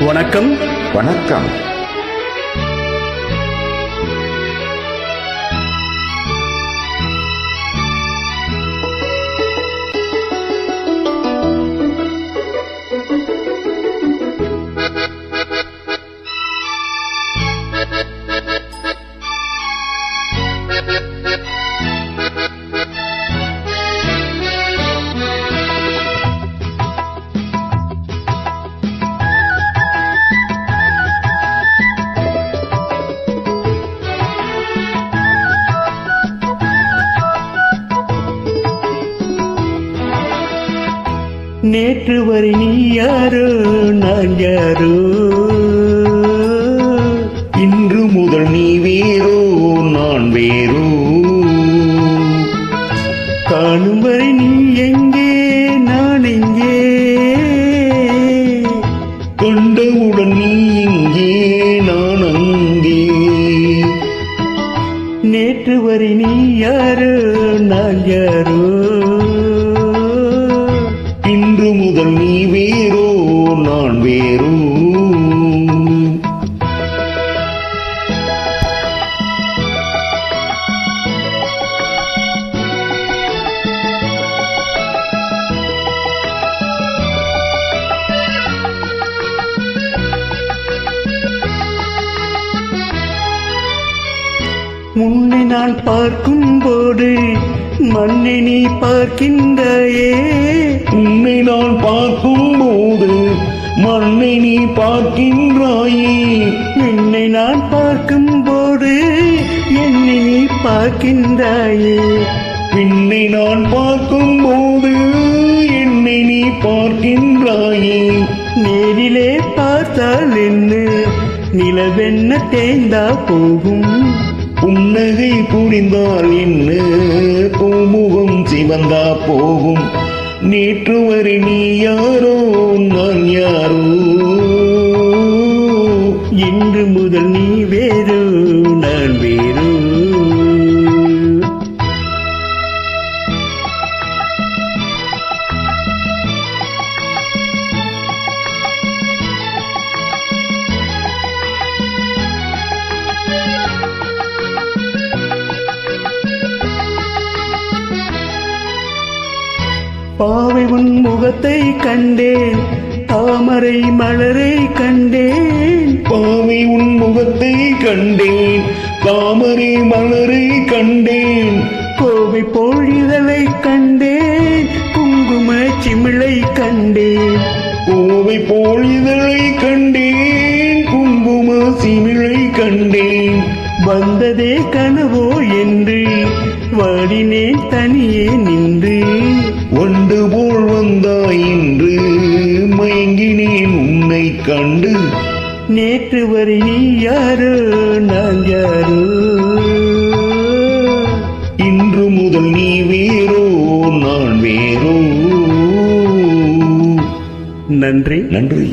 வணக்கம். வணக்கம். நேற்று வரை நீ யாரோ நான் யாரோ, இன்று முதல் நீ வேறோ நான் வேறோ, காணும் வரை நீ எங்கே நான் எங்கே, கண்டவுடன் நீ இங்கே நான் அங்கே. நேற்று வரை நீ யாரோ நான் யாரோ, இன்று முதல் நீ வேறோ நான் வேறோ. உன்னை நான் பார்க்கும் போது மண்ணை நீ பார்க்கின்றாயே, உன்னை நான் பார்க்கும் போது மண்ணை நீ பார்க்கின்றாயே, என்னை நான் பார்க்கும் போது என்னை நீ பார்க்கின்றாயே, பின்னை நான் பார்க்கும் போது என்னை நீ பார்க்கின்றாயே. நேரிலே பார்த்தால் என்ன நிலவென்ன தேய்ந்தா போகும், புன்னகை புரிந்தால் என்ன பூமுகம் சிவந்தா போகும். நேற்று வரை நீ யாரோ நான் யாரோ, இன்று முதல் நீ வேறு நான் வேறு. பாவை உன் முகத்தை கண்டேன், தாமரை மலரை கண்டேன், பாவை உன் முகத்தை கண்டேன், தாமரை மலரை கண்டேன், கோவை பொழிதலை கண்டேன், குங்கும சிமிழை கண்டேன், கோவை பொழிதலை கண்டேன், குங்கும சிமிழை கண்டேன். வந்ததே கனவோ என்று வாடினேன் தனியே நின்று, வண்டு போல் வந்தாய் இன்று மயங்கினேன் உன்னை கண்டு. நேற்று வரை நீ யாரோ நான் யாரோ, இன்று முதல் நீ வேறோ நான் வேறோ. நன்றி. நன்றி.